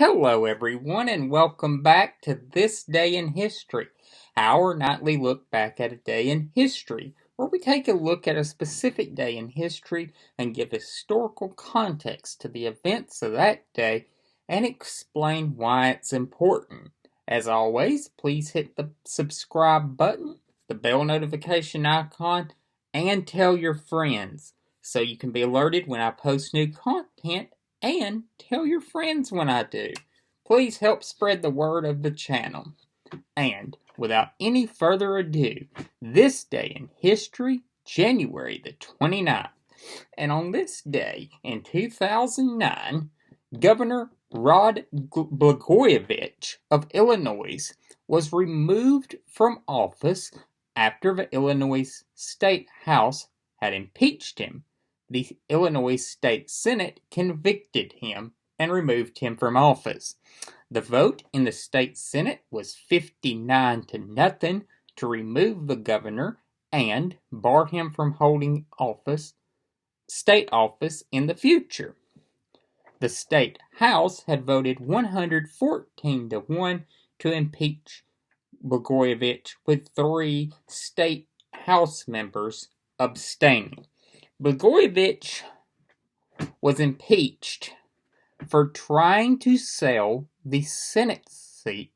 Hello, everyone, and welcome back to This Day in History, our nightly look back at a day in history, where we take a look at a specific day in history and give historical context to the events of that day and explain why it's important. As always, please hit the subscribe button, the bell notification icon, and tell your friends so you can be alerted when I post new content and tell your friends when I do. Please help spread the word of the channel. And without any further ado, this day in history, January the 29th. And on this day in 2009, Governor Rod Blagojevich of Illinois was removed from office after the Illinois State House had impeached him. The Illinois State Senate convicted him and removed him from office. The vote in the state Senate was 59-0 to remove the governor and bar him from holding state office in the future. The state House had voted 114-1 to impeach Blagojevich, with 3 state House members abstaining. Blagojevich was impeached for trying to sell the Senate seat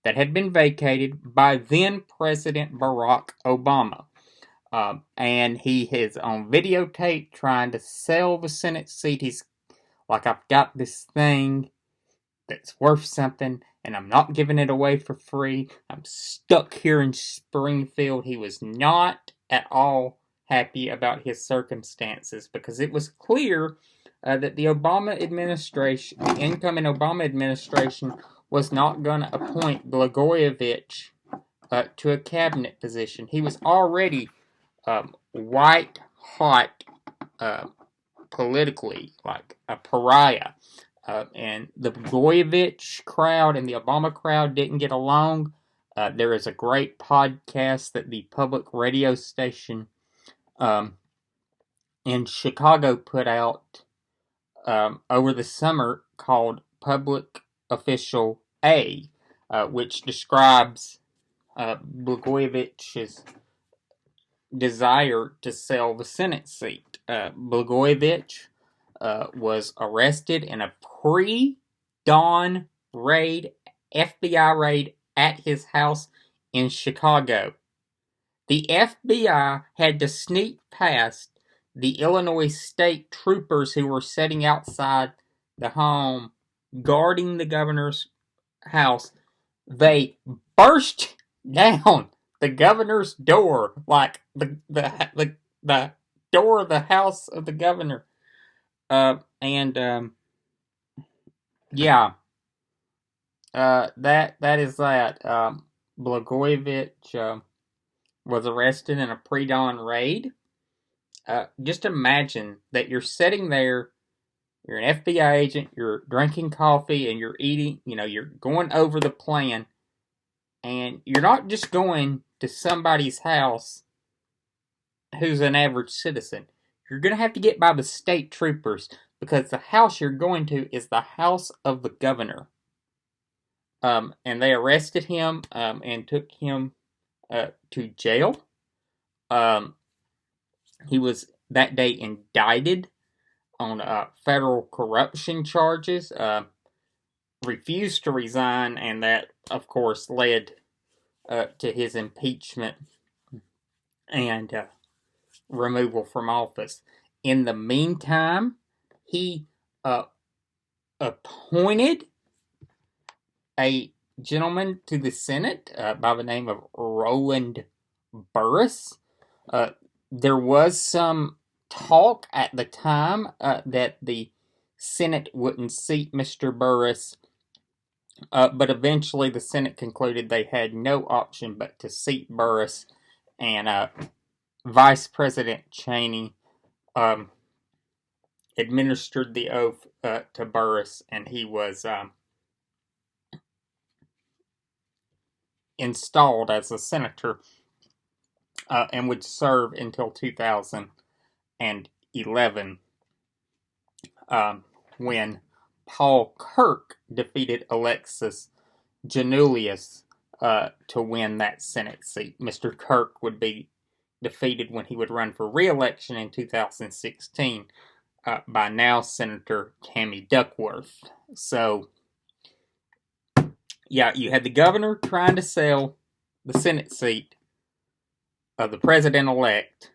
that had been vacated by then President Barack Obama. And he is on videotape trying to sell the Senate seat. He's like, I've got this thing that's worth something, and I'm not giving it away for free. I'm stuck here in Springfield. He was not at all happy about his circumstances because it was clear that the incoming Obama administration, was not going to appoint Blagojevich to a cabinet position. He was already white hot politically, like a pariah. And the Blagojevich crowd and the Obama crowd didn't get along. There is a great podcast that the public radio station in Chicago put out over the summer called Public Official A, which describes Blagojevich's desire to sell the Senate seat. Blagojevich was arrested in a pre-dawn raid, FBI raid at his house in Chicago. The FBI had to sneak past the Illinois state troopers who were sitting outside the home guarding the governor's house. They burst down the governor's door, like the door of the house of the governor. That is that. Blagojevich was arrested in a pre-dawn raid. Just imagine that you're sitting there, you're an FBI agent, you're drinking coffee, and you're eating, you're going over the plan, and you're not just going to somebody's house who's an average citizen. You're going to have to get by the state troopers, because the house you're going to is the house of the governor. And they arrested him and took him to jail. He was that day indicted on federal corruption charges, refused to resign, and that, of course, led to his impeachment and removal from office. In the meantime, he appointed a gentleman to the Senate by the name of Roland Burris. There was some talk at the time that the Senate wouldn't seat Mr. Burris, but eventually the Senate concluded they had no option but to seat Burris, and Vice President Cheney administered the oath to Burris, and he was installed as a senator and would serve until 2011 when Paul Kirk defeated Alexis Janulius to win that Senate seat. Mr. Kirk would be defeated when he would run for re-election in 2016 by now Senator Tammy Duckworth. So, yeah, you had the governor trying to sell the Senate seat of the president-elect.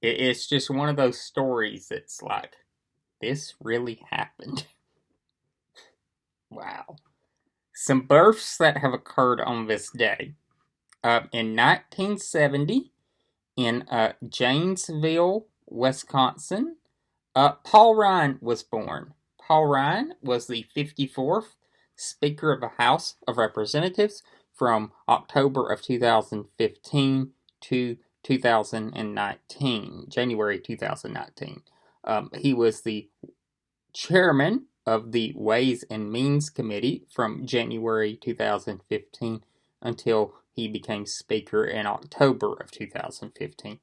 It's just one of those stories that's like, this really happened. Wow. Some births that have occurred on this day. In 1970, in Janesville, Wisconsin, Paul Ryan was born. Paul Ryan was the 54th Speaker of the House of Representatives from October of 2015 to 2019, January 2019. He was the chairman of the Ways and Means Committee from January 2015 until he became Speaker in October of 2015.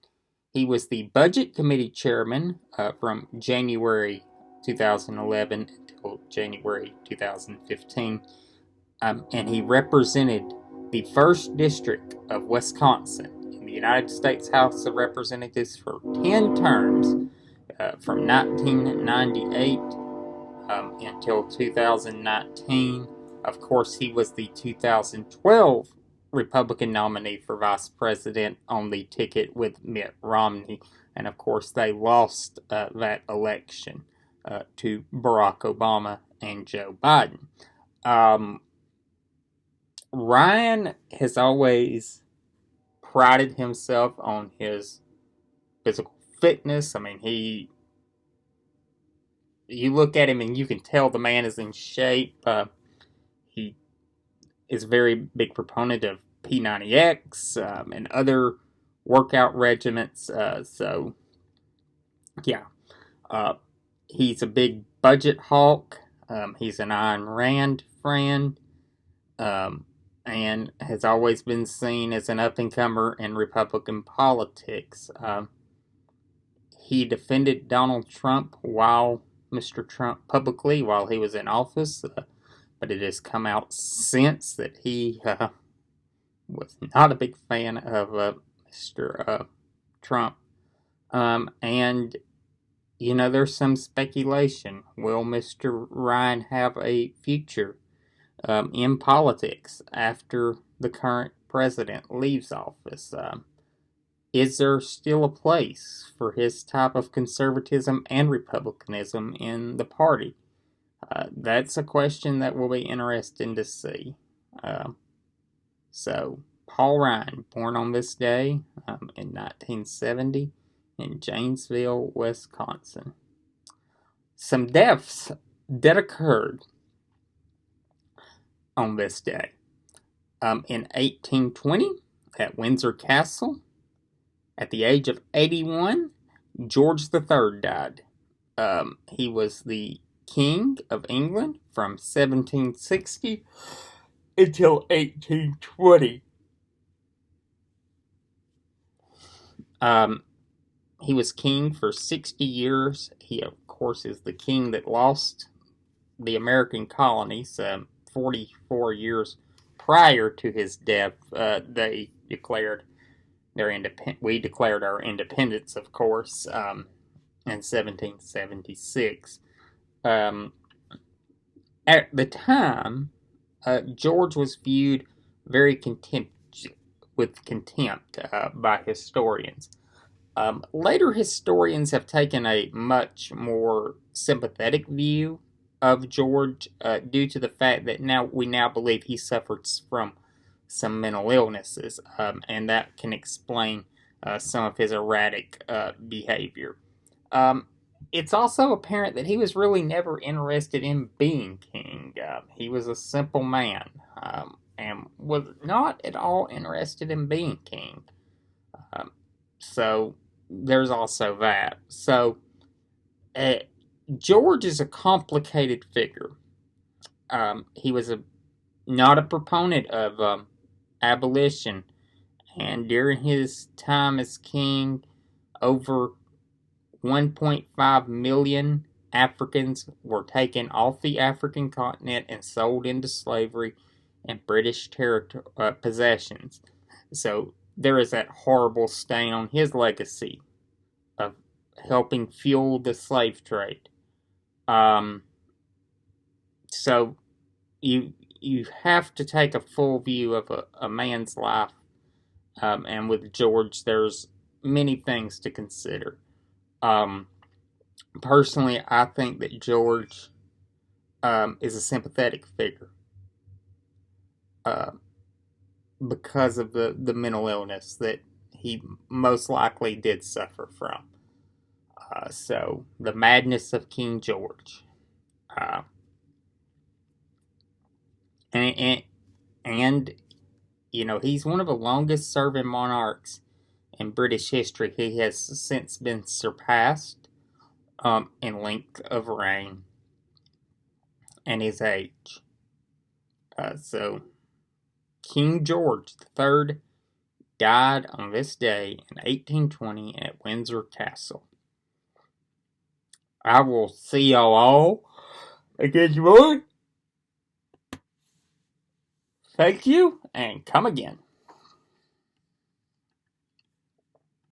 He was the Budget Committee chairman from January 2011 until January 2015, and he represented the 1st District of Wisconsin in the United States House of Representatives for 10 terms from 1998 until 2019. Of course, he was the 2012 Republican nominee for vice president on the ticket with Mitt Romney. And of course, they lost that election to Barack Obama and Joe Biden. Ryan has always prided himself on his physical fitness. I mean, you look at him and you can tell the man is in shape. He is a very big proponent of P90X and other workout regimens. So, yeah. He's a big budget hawk. He's an Ayn Rand friend. And has always been seen as an up-and-comer in Republican politics. He defended Donald Trump Mr. Trump publicly while he was in office, but it has come out since that he was not a big fan of Mr. Trump. And, you know, there's some speculation. Will Mr. Ryan have a future in politics after the current president leaves office? Is there still a place for his type of conservatism and republicanism in the party? That's a question that will be interesting to see. So, Paul Ryan, born on this day in 1970 in Janesville, Wisconsin. Some deaths that occurred on this day. In 1820, at Windsor Castle, at the age of 81, George III died. He was the King of England from 1760 until 1820. He was king for 60 years. He, of course, is the king that lost the American colonies 44 years prior to his death. They declared we declared our independence, of course, in 1776. At the time, George was viewed very with contempt by historians. Later historians have taken a much more sympathetic view of George due to the fact that we now believe he suffers from some mental illnesses, and that can explain some of his erratic behavior. It's also apparent that he was really never interested in being king. He was a simple man and was not at all interested in being king. So there's also that. So George is a complicated figure. He was not a proponent of abolition, and during his time as king, over 1.5 million Africans were taken off the African continent and sold into slavery and British possessions. So there is that horrible stain on his legacy of helping fuel the slave trade. So you have to take a full view of a man's life, and with George, there's many things to consider. Personally, I think that George is a sympathetic figure because of the mental illness that he most likely did suffer from. So, the madness of King George. Uh, and, you know, he's one of the longest serving monarchs in British history. He has since been surpassed in length of reign and his age. So, King George III died on this day in 1820 at Windsor Castle. I will see y'all all again tomorrow. Thank you, and come again.